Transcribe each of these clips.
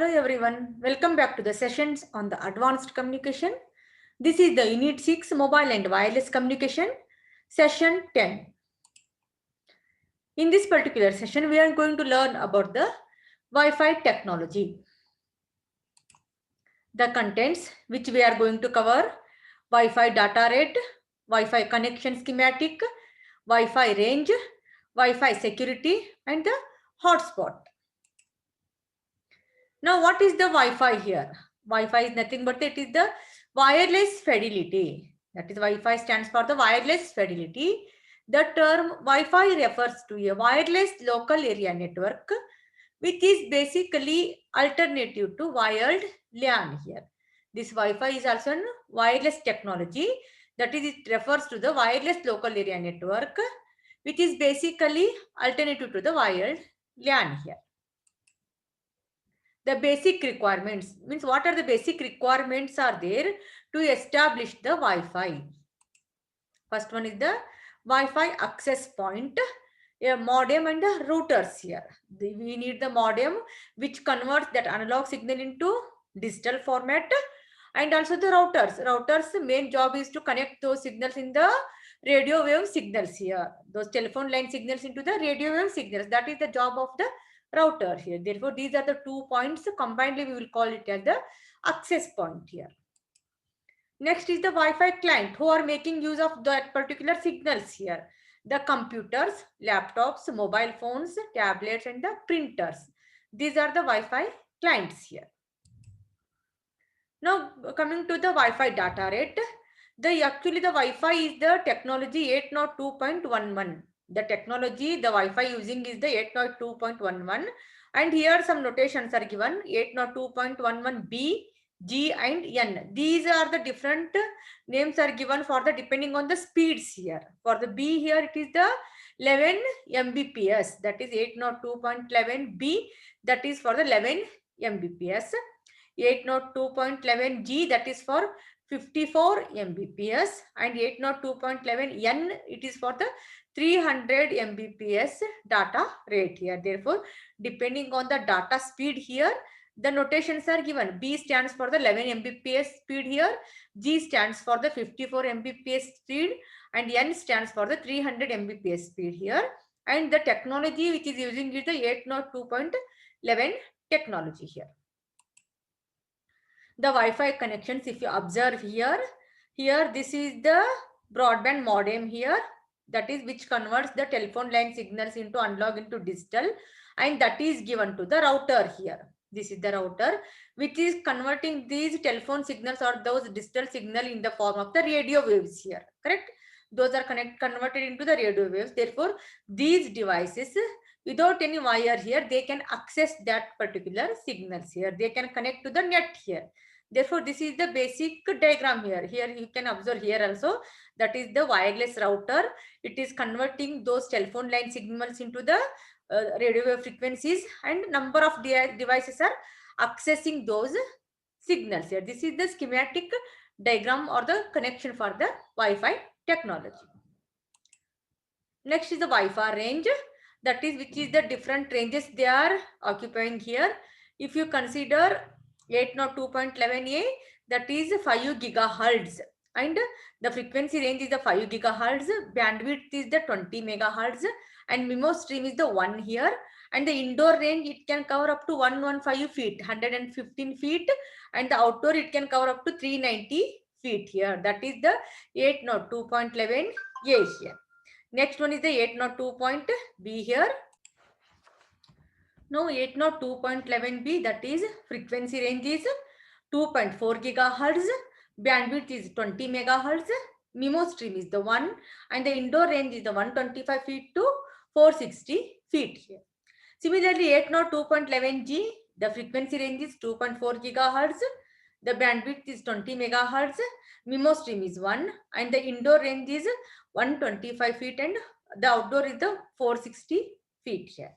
everyone, welcome back to the sessions on the advanced communication. This is the Unit 6 Mobile and Wireless Communication, Session 10. In this particular session, we are going to learn about the Wi-Fi technology. The contents which we are going to cover: Wi-Fi data rate, Wi-Fi connection schematic, Wi-Fi range, Wi-Fi security, and the hotspot. Now, what is the Wi-Fi here? Wi-Fi is nothing but it is the wireless fidelity. That is, Wi-Fi stands for the wireless fidelity. The term Wi-Fi refers to a wireless local area network, which is basically alternative to wired LAN here. This Wi-Fi is also a wireless technology. That is, it refers to the wireless local area network, which is basically alternative to the wired LAN here. The basic requirements means what are the basic requirements are there to establish the Wi-Fi. First one is the Wi-Fi access point, a modem and the routers here. We need the modem which converts that analog signal into digital format, and also the routers. Routers' main job is to connect those signals in the radio wave signals here. Those telephone line signals into the radio wave signals. That is the job of the router here. Therefore, these are the 2 points. Combinedly, we will call it as the access point here. Next is the Wi-Fi client who are making use of that particular signals here. The computers, laptops, mobile phones, tablets, and the printers. These are the Wi-Fi clients here. Now, coming to the Wi-Fi data rate, actually the Wi-Fi is the technology 802.11. The technology the Wi-Fi using is the 802.11, and here some notations are given: 802.11b, G, and N. These are the different names are given for the depending on the speeds here. For the B here, it is the 11 Mbps, that is 802.11b, that is for the 11 Mbps. 802.11g, that is for 54 Mbps, and 802.11n, it is for the 300 Mbps data rate here. Therefore, depending on the data speed here, the notations are given. B stands for the 11 Mbps speed here, G stands for the 54 Mbps speed, and N stands for the 300 Mbps speed here. And the technology which is using is the 802.11 technology here. The Wi-Fi connections, if you observe here, this is the broadband modem here, that is which converts the telephone line signals into analog into digital, and that is given to the router here. This is the router which is converting these telephone signals or those digital signal in the form of the radio waves here, correct? Those are converted into the radio waves. Therefore, these devices, without any wire here, they can access that particular signals here. They can connect to the net here. Therefore, this is the basic diagram here. Here you can observe here also, that is the wireless router. It is converting those telephone line signals into the radio wave frequencies, and number of devices are accessing those signals here. This is the schematic diagram or the connection for the Wi-Fi technology. Next is the Wi-Fi range, that is which is the different ranges they are occupying here. If you consider 802.11a, that is 5 gigahertz, and the frequency range is the 5 gigahertz, bandwidth is the 20 megahertz, and MIMO stream is the 1 here, and the indoor range it can cover up to 115 feet, 115 feet, and the outdoor it can cover up to 390 feet here. That is the 802.11a here. Next one is the 802.b here. Now 802.11b, that is frequency range is 2.4 gigahertz, bandwidth is 20 megahertz, MIMO stream is the 1, and the indoor range is the 125 feet to 460 feet here. Similarly, 802.11g, the frequency range is 2.4 gigahertz, the bandwidth is 20 megahertz, MIMO stream is 1, and the indoor range is 125 feet, and the outdoor is the 460 feet here.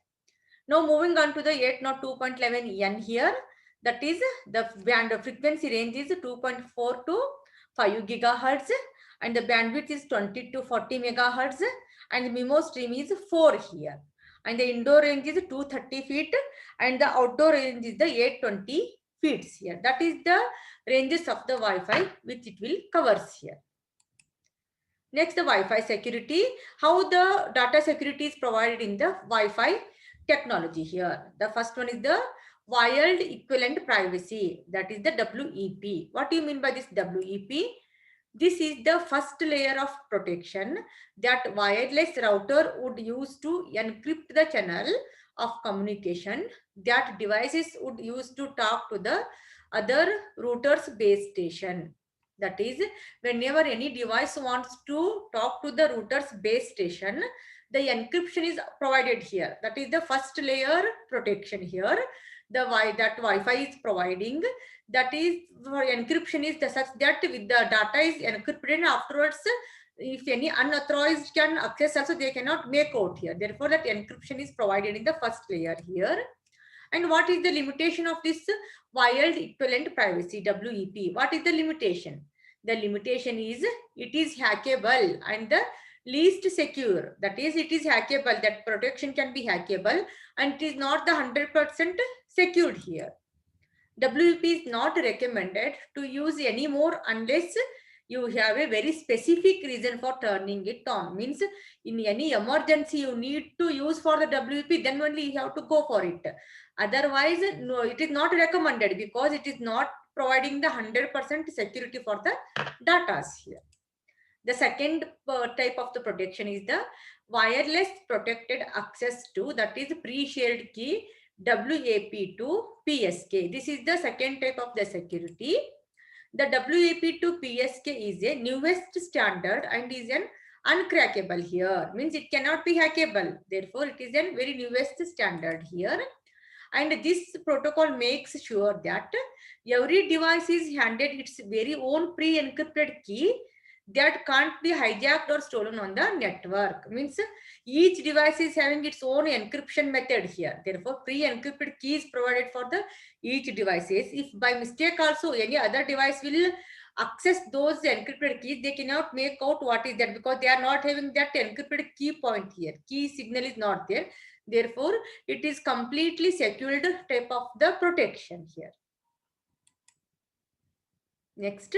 Now moving on to the 802.11n here, that is the band frequency range is 2.4 to 5 gigahertz, and the bandwidth is 20 to 40 megahertz, and MIMO stream is 4 here. and the indoor range is 230 feet, and the outdoor range is the 820 feet here. That is the ranges of the Wi-Fi which it will covers here. Next, the Wi-Fi security. How the data security is provided in the Wi-Fi technology here. The first one is the wired equivalent privacy. That is the WEP. What do you mean by this WEP? This is the first layer of protection that wireless router would use to encrypt the channel of communication that devices would use to talk to the other router's base station. That is, whenever any device wants to talk to the router's base station, the encryption is provided here. That is the first layer protection here. That Wi-Fi is providing. That is, for encryption is the such that with the data is encrypted, and afterwards, if any unauthorized can access also, they cannot make out here. Therefore, that encryption is provided in the first layer here. And what is the limitation of this wired equivalent privacy, WEP? What is the limitation? The limitation is it is hackable and the least secure. That is, it is hackable, that protection can be hackable, and it is not the 100% secured here. WEP is not recommended to use anymore unless you have a very specific reason for turning it on. Means in any emergency you need to use for the WEP, then only you have to go for it. Otherwise, no, it is not recommended because it is not providing the 100% security for the data here. The second type of the protection is the wireless protected access to, that is pre-shared key, WAP to PSK. This is the second type of the security. The WAP to PSK is a newest standard and is an uncrackable here. Means it cannot be hackable. Therefore, it is a very newest standard here. And this protocol makes sure that every device is handed its very own pre-encrypted key that can't be hijacked or stolen on the network. Means each device is having its own encryption method here. Therefore, pre-encrypted key is provided for the each devices. If by mistake also any other device will access those encrypted keys, they cannot make out what is that, because they are not having that encrypted key point here. Key signal is not there. Therefore, it is completely secured type of the protection here. Next,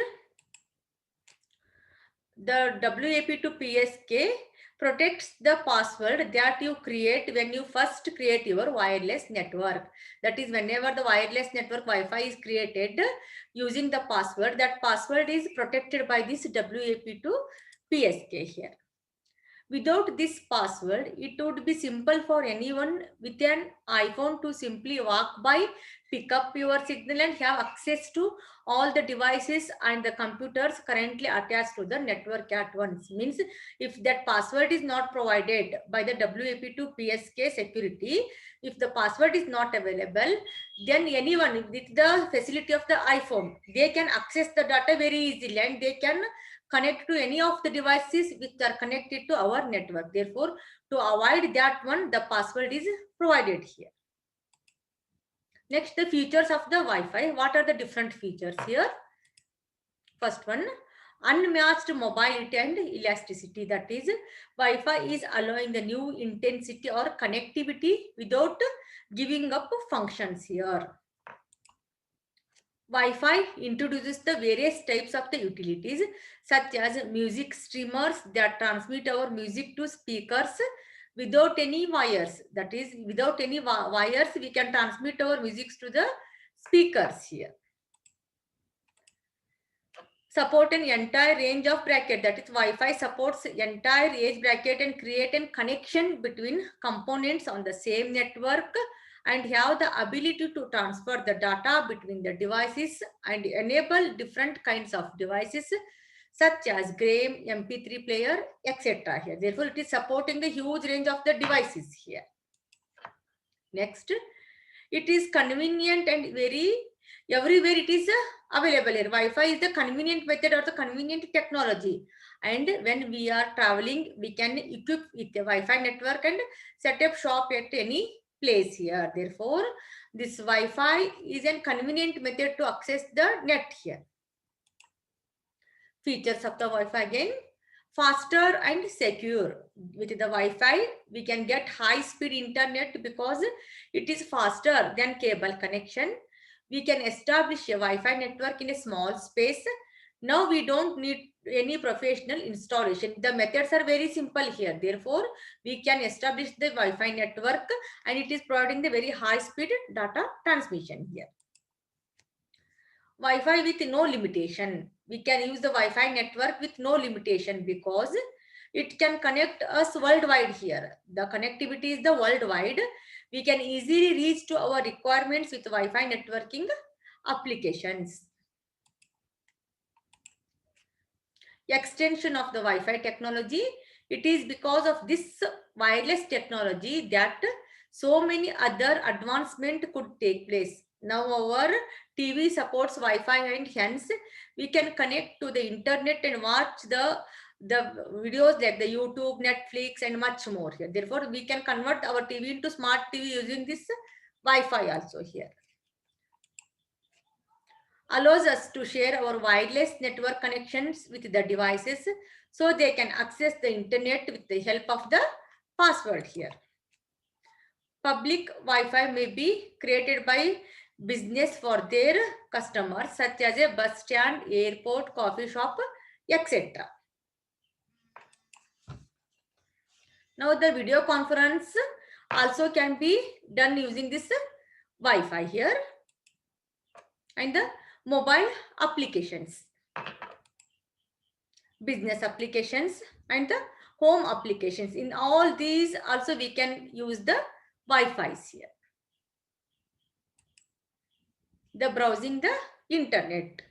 the WAP to PSK protects the password that you create when you first create your wireless network. That is, whenever the wireless network Wi-Fi is created using the password, that password is protected by this WAP to PSK here. Without this password, it would be simple for anyone with an iPhone to simply walk by, pick up your signal and have access to all the devices and the computers currently attached to the network at once. Means if that password is not provided by the WAP to PSK security, if the password is not available, then anyone with the facility of the iPhone, they can access the data very easily and they can connect to any of the devices which are connected to our network. Therefore, to avoid that one, the password is provided here. Next, the features of the Wi-Fi. What are the different features here? First one, unmatched mobility and elasticity. That is, Wi-Fi is allowing the new intensity or connectivity without giving up functions here. Wi-Fi introduces the various types of the utilities such as music streamers that transmit our music to speakers without any wires. That is, without any wires, we can transmit our music to the speakers here. Support an entire range of bracket. That is, Wi-Fi supports entire age bracket and create a connection between components on the same network and have the ability to transfer the data between the devices and enable different kinds of devices such as game, MP3 player, etc. here. Therefore, it is supporting the huge range of the devices here. Next, it is convenient and very everywhere it is available here. Wi-Fi is the convenient method or the convenient technology. And when we are traveling, we can equip with a Wi-Fi network and set up shop at any place here. Therefore, this Wi-Fi is a convenient method to access the net here. Features of the Wi-Fi again. faster and secure. With the Wi-Fi, we can get high-speed internet because it is faster than cable connection. We can establish a Wi-Fi network in a small space. Now we don't need any professional installation. The methods are very simple here. Therefore, we can establish the Wi-Fi network and it is providing the very high-speed data transmission here. Wi-Fi with no limitation. We can use the Wi-Fi network with no limitation because it can connect us worldwide here. The connectivity is the worldwide. We can easily reach to our requirements with Wi-Fi networking applications. Extension of the Wi-Fi technology. It is because of this wireless technology that so many other advancements could take place. Now our TV supports Wi-Fi and hence we can connect to the internet and watch the videos like the YouTube, Netflix and much more here. Therefore, we can convert our TV into smart TV using this Wi-Fi also here. Allows us to share our wireless network connections with the devices so they can access the internet with the help of the password here. Public Wi-Fi may be created by business for their customers such as a bus stand, airport, coffee shop, etc. Now the video conference also can be done using this Wi-Fi here and the mobile applications, business applications and the home applications. In all these also we can use the Wi-Fi's here. The browsing the internet.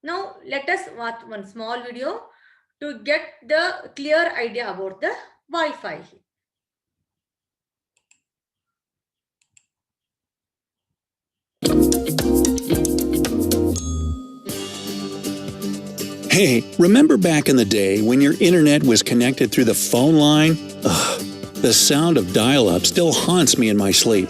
Now let us watch one small video to get the clear idea about the Wi-Fi. Hey, remember back in the day when your internet was connected through the phone line? Ugh, the sound of dial-up still haunts me in my sleep.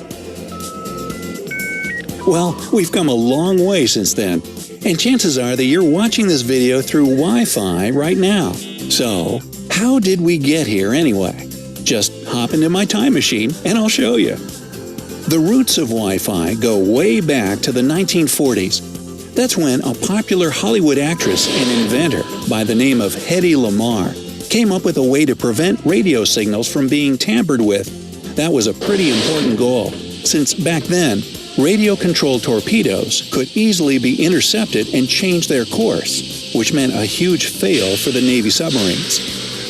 Well, we've come a long way since then, and chances are that you're watching this video through Wi-Fi right now. So, how did we get here anyway? Just hop into my time machine and I'll show you. The roots of Wi-Fi go way back to the 1940s. That's when a popular Hollywood actress and inventor by the name of Hedy Lamarr came up with a way to prevent radio signals from being tampered with. That was a pretty important goal, since back then, radio-controlled torpedoes could easily be intercepted and change their course, which meant a huge fail for the Navy submarines.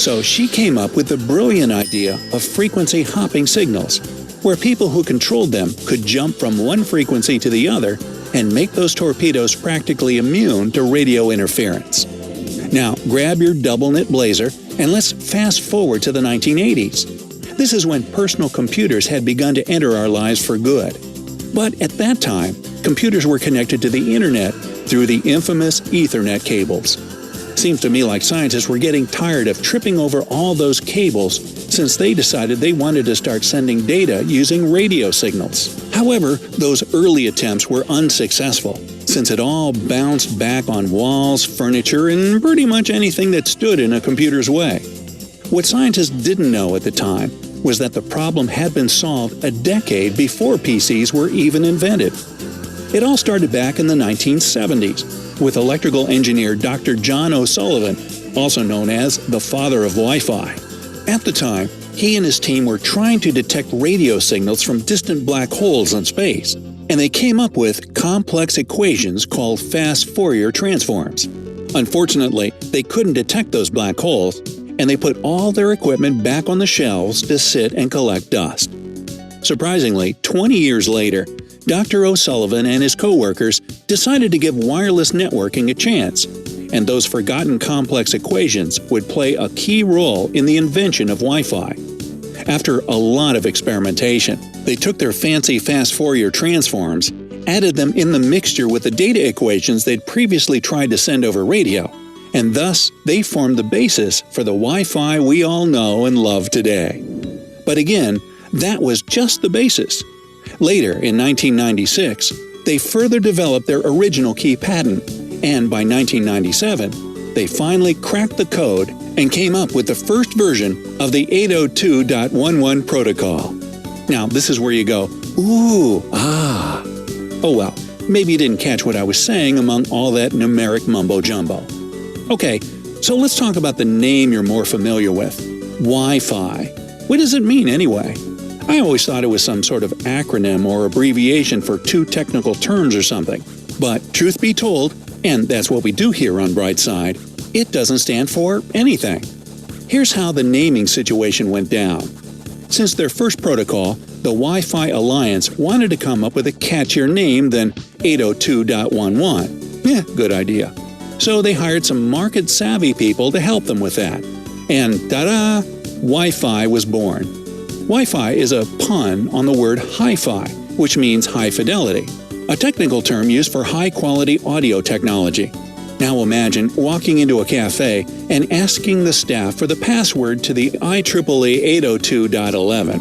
So she came up with the brilliant idea of frequency-hopping signals, where people who controlled them could jump from one frequency to the other and make those torpedoes practically immune to radio interference. Now, grab your double-knit blazer and let's fast forward to the 1980s. This is when personal computers had begun to enter our lives for good. But at that time, computers were connected to the internet through the infamous Ethernet cables. Seems to me like scientists were getting tired of tripping over all those cables since they decided they wanted to start sending data using radio signals. However, those early attempts were unsuccessful, since it all bounced back on walls, furniture, and pretty much anything that stood in a computer's way. What scientists didn't know at the time was that the problem had been solved a decade before PCs were even invented. It all started back in the 1970s with electrical engineer Dr. John O'Sullivan, also known as the father of Wi-Fi. At the time, he and his team were trying to detect radio signals from distant black holes in space, and they came up with complex equations called fast Fourier transforms. Unfortunately, they couldn't detect those black holes, and they put all their equipment back on the shelves to sit and collect dust. Surprisingly, 20 years later, Dr. O'Sullivan and his co-workers decided to give wireless networking a chance, and those forgotten complex equations would play a key role in the invention of Wi-Fi. After a lot of experimentation, they took their fancy fast Fourier transforms, added them in the mixture with the data equations they'd previously tried to send over radio, and thus they formed the basis for the Wi-Fi we all know and love today. But again, that was just the basis. Later, in 1996, they further developed their original key patent, and by 1997, they finally cracked the code and came up with the first version of the 802.11 protocol. Now, this is where you go, ooh, ah. Oh well, maybe you didn't catch what I was saying among all that numeric mumbo-jumbo. Okay, so let's talk about the name you're more familiar with, Wi-Fi. What does it mean anyway? I always thought it was some sort of acronym or abbreviation for two technical terms or something. But truth be told, and that's what we do here on Brightside, it doesn't stand for anything. Here's how the naming situation went down. Since their first protocol, the Wi-Fi Alliance wanted to come up with a catchier name than 802.11. Yeah, good idea. So they hired some market-savvy people to help them with that. And ta-da! Wi-Fi was born. Wi-Fi is a pun on the word hi-fi, which means high fidelity, a technical term used for high-quality audio technology. Now imagine walking into a cafe and asking the staff for the password to the IEEE 802.11.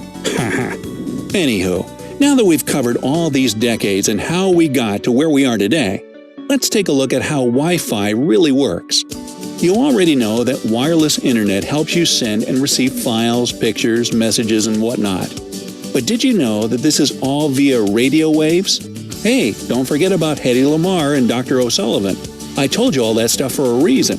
Anywho, now that we've covered all these decades and how we got to where we are today, let's take a look at how Wi-Fi really works. You already know that wireless internet helps you send and receive files, pictures, messages, and whatnot. But did you know that this is all via radio waves? Hey, don't forget about Hedy Lamarr and Dr. O'Sullivan. I told you all that stuff for a reason.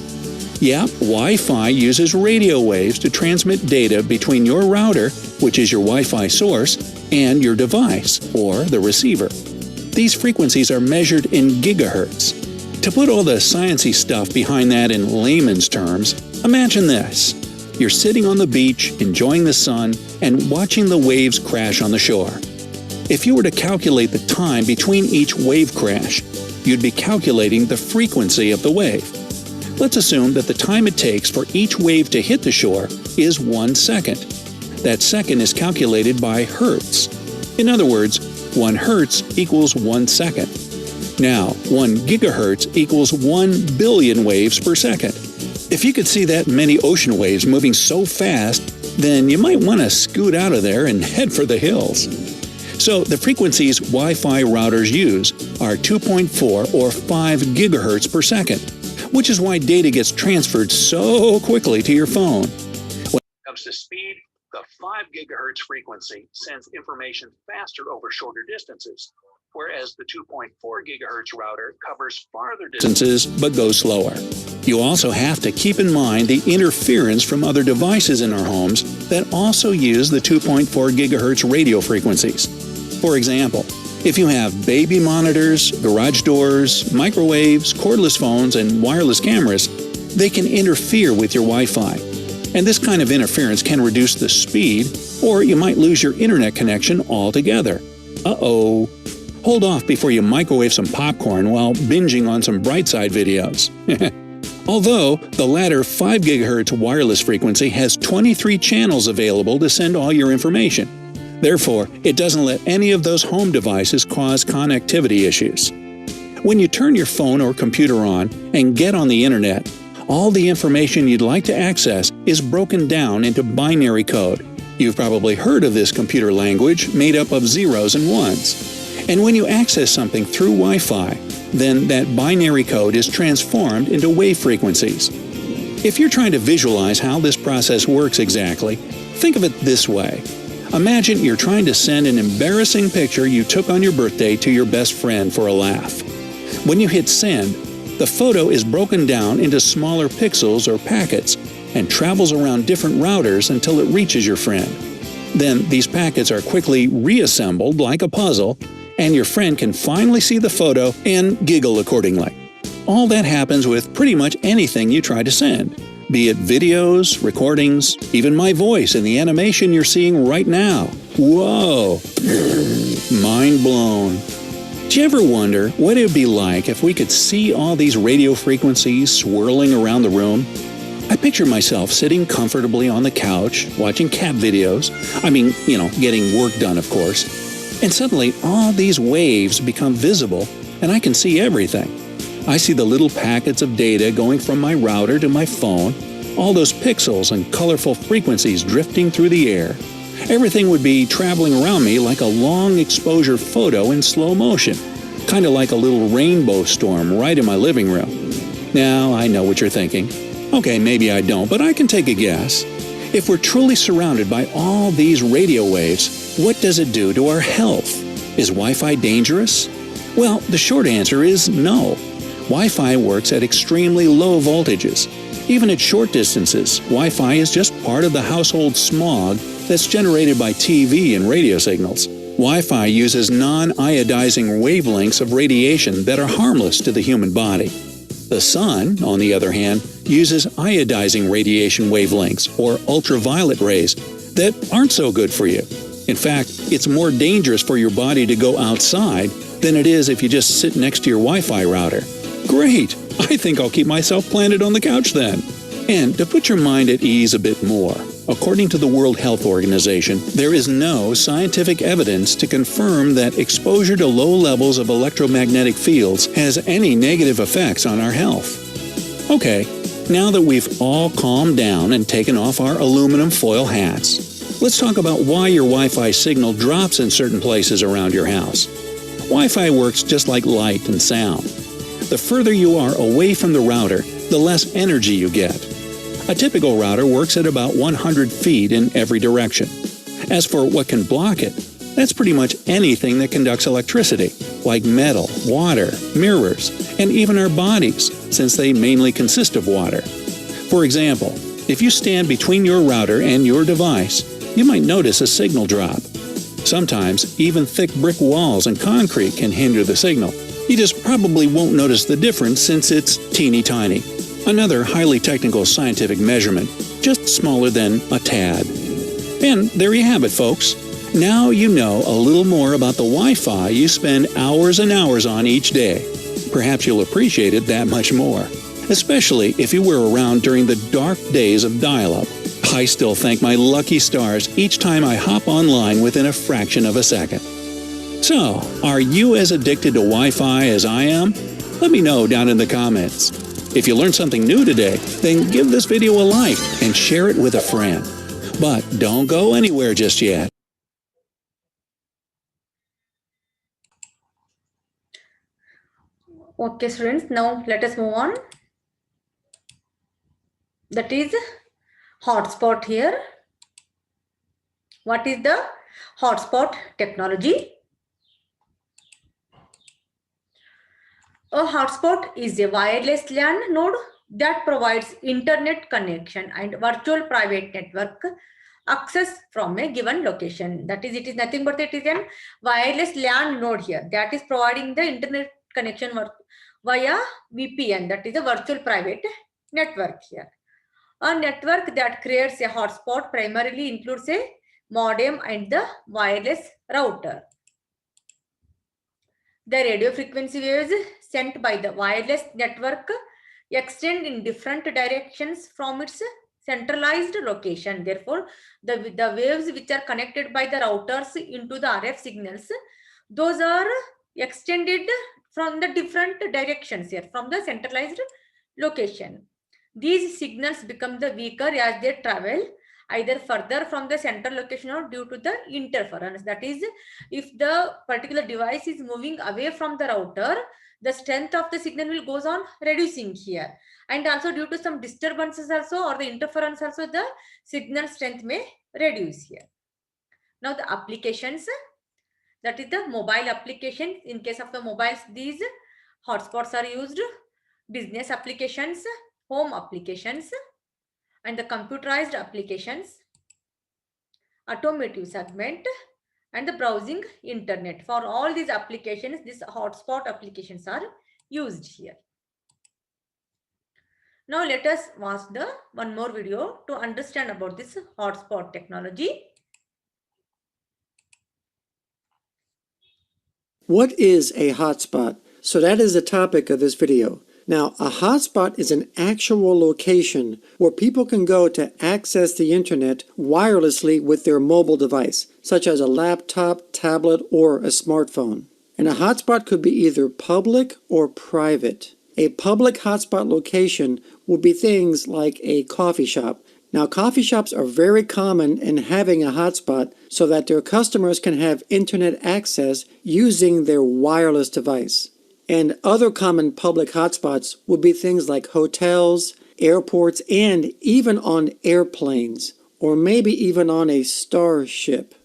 Yep, Wi-Fi uses radio waves to transmit data between your router, which is your Wi-Fi source, and your device, or the receiver. These frequencies are measured in gigahertz. To put all the sciencey stuff behind that in layman's terms, imagine this. You're sitting on the beach, enjoying the sun, and watching the waves crash on the shore. If you were to calculate the time between each wave crash, you'd be calculating the frequency of the wave. Let's assume that the time it takes for each wave to hit the shore is 1 second. That second is calculated by hertz. In other words, 1 hertz equals 1 second. Now, 1 gigahertz equals 1 billion waves per second. If you could see that many ocean waves moving so fast, then you might want to scoot out of there and head for the hills. So the frequencies Wi-Fi routers use are 2.4 or 5 gigahertz per second, which is why data gets transferred so quickly to your phone. When it comes to speed, the 5 gigahertz frequency sends information faster over shorter distances, whereas the 2.4 gigahertz router covers farther distances but goes slower. You also have to keep in mind the interference from other devices in our homes that also use the 2.4 gigahertz radio frequencies. For example, if you have baby monitors, garage doors, microwaves, cordless phones, and wireless cameras, they can interfere with your Wi-Fi. And this kind of interference can reduce the speed, or you might lose your internet connection altogether. Uh-oh. Hold off before you microwave some popcorn while binging on some Brightside videos. Although, the latter 5 GHz wireless frequency has 23 channels available to send all your information. Therefore, it doesn't let any of those home devices cause connectivity issues. When you turn your phone or computer on and get on the internet, all the information you'd like to access is broken down into binary code. You've probably heard of this computer language made up of zeros and ones. And when you access something through Wi-Fi, then that binary code is transformed into wave frequencies. If you're trying to visualize how this process works exactly, think of it this way. Imagine you're trying to send an embarrassing picture you took on your birthday to your best friend for a laugh. When you hit send, the photo is broken down into smaller pixels or packets and travels around different routers until it reaches your friend. Then these packets are quickly reassembled like a puzzle, and your friend can finally see the photo and giggle accordingly. All that happens with pretty much anything you try to send, be it videos, recordings, even my voice and the animation you're seeing right now. Whoa! Mind blown. Do you ever wonder what it would be like if we could see all these radio frequencies swirling around the room? I picture myself sitting comfortably on the couch, watching cat videos. Getting work done, of course. And suddenly, all these waves become visible, and I can see everything. I see the little packets of data going from my router to my phone, all those pixels and colorful frequencies drifting through the air. Everything would be traveling around me like a long exposure photo in slow motion, kind of like a little rainbow storm right in my living room. Now, I know what you're thinking. Okay, maybe I don't, but I can take a guess. If we're truly surrounded by all these radio waves, what does it do to our health? Is Wi-Fi dangerous? Well, the short answer is no. Wi-Fi works at extremely low voltages. Even at short distances, Wi-Fi is just part of the household smog that's generated by TV and radio signals. Wi-Fi uses non-iodizing wavelengths of radiation that are harmless to the human body. The sun, on the other hand, uses iodizing radiation wavelengths, or ultraviolet rays, that aren't so good for you. In fact, it's more dangerous for your body to go outside than it is if you just sit next to your Wi-Fi router. Great! I think I'll keep myself planted on the couch then. And to put your mind at ease a bit more, according to the World Health Organization, there is no scientific evidence to confirm that exposure to low levels of electromagnetic fields has any negative effects on our health. Okay, now that we've all calmed down and taken off our aluminum foil hats, let's talk about why your Wi-Fi signal drops in certain places around your house. Wi-Fi works just like light and sound. The further you are away from the router, the less energy you get. A typical router works at about 100 feet in every direction. As for what can block it, that's pretty much anything that conducts electricity, like metal, water, mirrors, and even our bodies, since they mainly consist of water. For example, if you stand between your router and your device, you might notice a signal drop. Sometimes, even thick brick walls and concrete can hinder the signal. You just probably won't notice the difference since it's teeny tiny. Another highly technical scientific measurement, just smaller than a tad. And there you have it, folks. Now you know a little more about the Wi-Fi you spend hours and hours on each day. Perhaps you'll appreciate it that much more, especially if you were around during the dark days of dial-up. I still thank my lucky stars each time I hop online within a fraction of a second. So, are you as addicted to Wi-Fi as I am? Let me know down in the comments. If you learned something new today, then give this video a like and share it with a friend. But don't go anywhere just yet. Okay, students, now let us move on. That is hotspot here. What is the hotspot technology? A hotspot is a wireless LAN node that provides internet connection and virtual private network access from a given location. That is, it is nothing but it is a wireless LAN node here that is providing the internet connection via VPN, that is a virtual private network here. A network that creates a hotspot primarily includes a modem and the wireless router. The radio frequency waves sent by the wireless network extend in different directions from its centralized location. Therefore, the waves which are connected by the routers into the RF signals, those are extended from the different directions here, from the centralized location. These signals become the weaker as they travel either further from the central location or due to the interference. That is, if the particular device is moving away from the router, the strength of the signal will goes on reducing here. And also due to some disturbances also or the interference also, the signal strength may reduce here. Now the applications, that is the mobile application. In case of the mobiles, these hotspots are used. Business applications, home applications, and the computerized applications, automotive segment, and the browsing internet. For all these applications, these hotspot applications are used here. Now let us watch the one more video to understand about this hotspot technology. What is a hotspot? So that is the topic of this video. Now, a hotspot is an actual location where people can go to access the internet wirelessly with their mobile device, such as a laptop, tablet, or a smartphone. And a hotspot could be either public or private. A public hotspot location would be things like a coffee shop. Now, coffee shops are very common in having a hotspot so that their customers can have internet access using their wireless device. And other common public hotspots would be things like hotels, airports, and even on airplanes, or maybe even on a starship.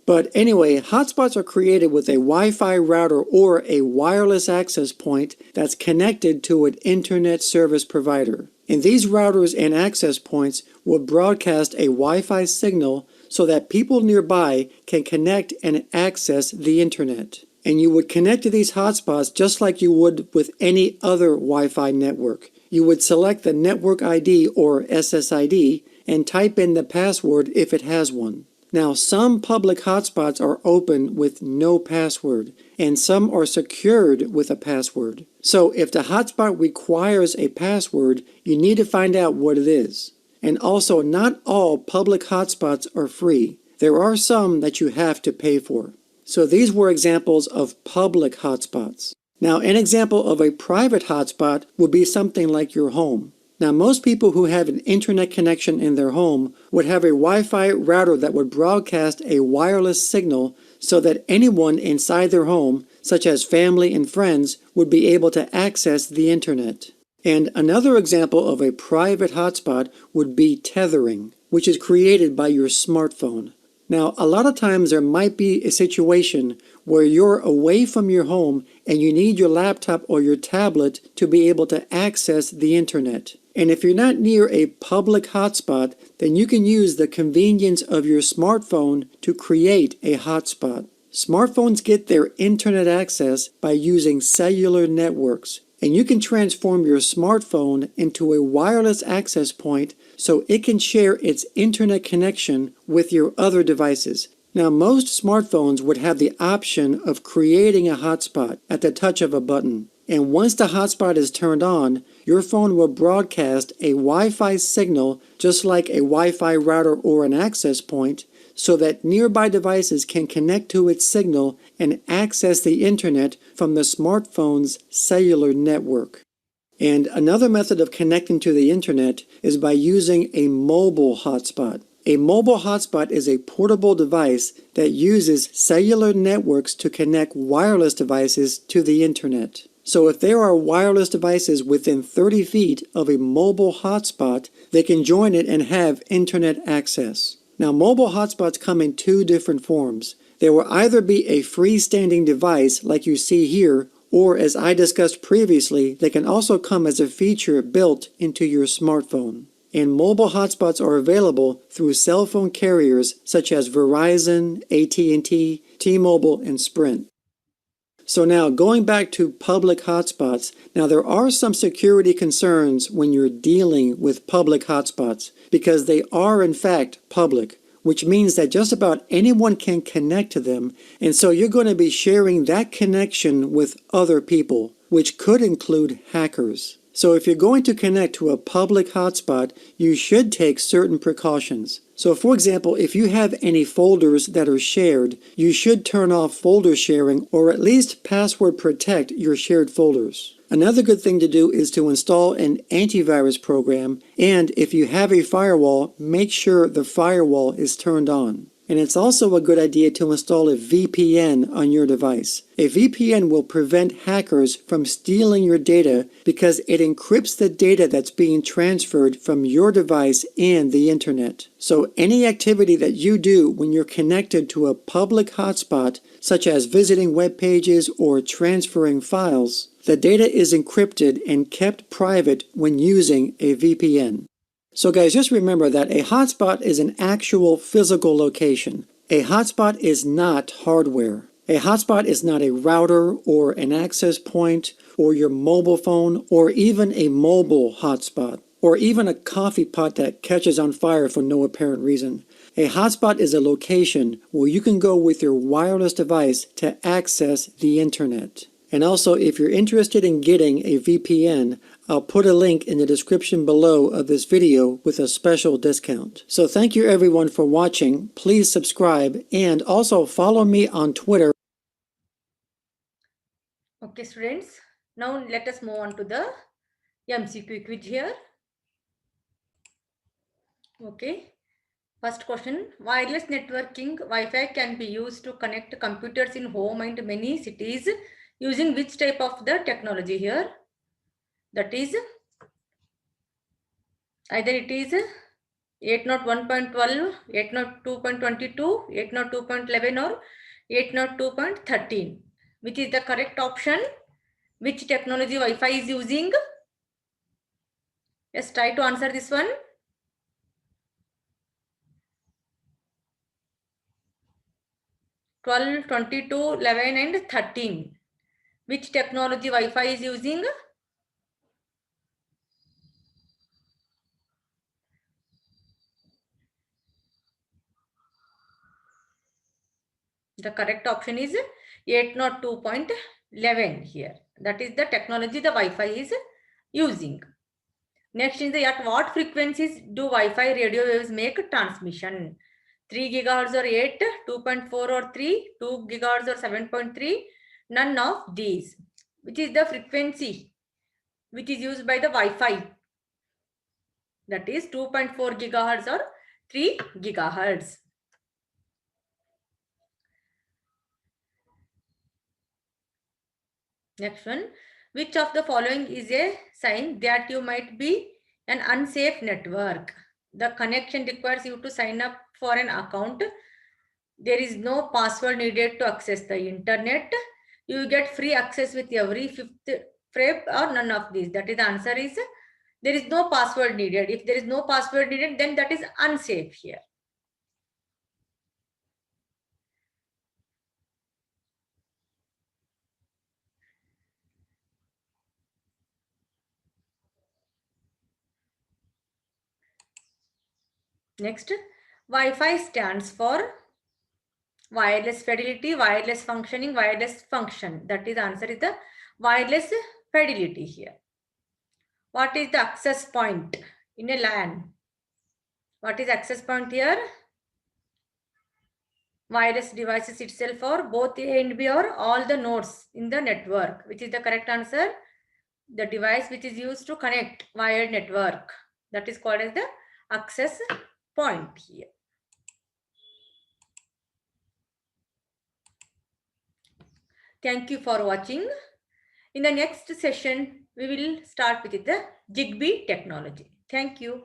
But anyway, hotspots are created with a Wi-Fi router or a wireless access point that's connected to an internet service provider. And these routers and access points will broadcast a Wi-Fi signal so that people nearby can connect and access the internet. And you would connect to these hotspots just like you would with any other Wi-Fi network. You would select the network ID or SSID and type in the password if it has one. Now, some public hotspots are open with no password, and some are secured with a password. So if the hotspot requires a password, you need to find out what it is. And also, not all public hotspots are free. There are some that you have to pay for. So these were examples of public hotspots. Now, an example of a private hotspot would be something like your home. Now, most people who have an internet connection in their home would have a Wi-Fi router that would broadcast a wireless signal so that anyone inside their home, such as family and friends, would be able to access the internet. And another example of a private hotspot would be tethering, which is created by your smartphone. Now, a lot of times there might be a situation where you're away from your home and you need your laptop or your tablet to be able to access the internet. And if you're not near a public hotspot, then you can use the convenience of your smartphone to create a hotspot. Smartphones get their internet access by using cellular networks, and you can transform your smartphone into a wireless access point so it can share its internet connection with your other devices. Now, most smartphones would have the option of creating a hotspot at the touch of a button. And once the hotspot is turned on, your phone will broadcast a Wi-Fi signal just like a Wi-Fi router or an access point so that nearby devices can connect to its signal and access the internet from the smartphone's cellular network. And another method of connecting to the internet is by using a mobile hotspot. A mobile hotspot is a portable device that uses cellular networks to connect wireless devices to the internet. So if there are wireless devices within 30 feet of a mobile hotspot, they can join it and have internet access. Now, mobile hotspots come in two different forms. They will either be a freestanding device like you see here, or as I discussed previously, they can also come as a feature built into your smartphone. And mobile hotspots are available through cell phone carriers such as Verizon, AT&T, T-Mobile, and Sprint. So now, going back to public hotspots, now there are some security concerns when you're dealing with public hotspots because they are in fact public, which means that just about anyone can connect to them, and so you're going to be sharing that connection with other people, which could include hackers. So if you're going to connect to a public hotspot, you should take certain precautions. So for example, if you have any folders that are shared, you should turn off folder sharing or at least password protect your shared folders. Another good thing to do is to install an antivirus program, and if you have a firewall, make sure the firewall is turned on. And it's also a good idea to install a VPN on your device. A VPN will prevent hackers from stealing your data because it encrypts the data that's being transferred from your device and the internet. So any activity that you do when you're connected to a public hotspot, such as visiting web pages or transferring files, the data is encrypted and kept private when using a VPN. So guys, just remember that a hotspot is an actual physical location. A hotspot is not hardware. A hotspot is not a router or an access point or your mobile phone or even a mobile hotspot or even a coffee pot that catches on fire for no apparent reason. A hotspot is a location where you can go with your wireless device to access the internet. And also, if you're interested in getting a VPN, I'll put a link in the description below of this video with a special discount. So thank you everyone for watching. Please subscribe and also follow me on Twitter. Okay, students. Now let us move on to the MCQ quiz here. Okay. First question, wireless networking Wi-Fi can be used to connect computers in home and many cities using which type of the technology here? That is, either it is 801.12, 802.22, 802.11 or 802.13. Which is the correct option? Which technology Wi-Fi is using? Yes, try to answer this one. 12, 22, 11 and 13. Which technology Wi-Fi is using? The correct option is 802.11 here. That is the technology the Wi-Fi is using. Next is at what frequencies do Wi-Fi radio waves make transmission? 3 gigahertz or 8, 2.4 or 3, 2 gigahertz or 7.3, none of these. Which is the frequency which is used by the Wi-Fi? That is 2.4 gigahertz or 3 gigahertz. Next one, which of the following is a sign that you might be an unsafe network? The connection requires you to sign up for an account. There is no password needed to access the internet. You get free access with every fifth frame or none of these. That is the answer is there is no password needed. If there is no password needed, then that is unsafe here. Next, Wi-Fi stands for wireless fidelity, wireless functioning, wireless function. That is the answer is the wireless fidelity here. What is the access point in a LAN? What is access point here? Wireless devices itself or both A and B or all the nodes in the network. Which is the correct answer? The device which is used to connect wired network. That is called as the access point here. Thank you for watching. In the next session, we will start with the Zigbee technology. Thank you.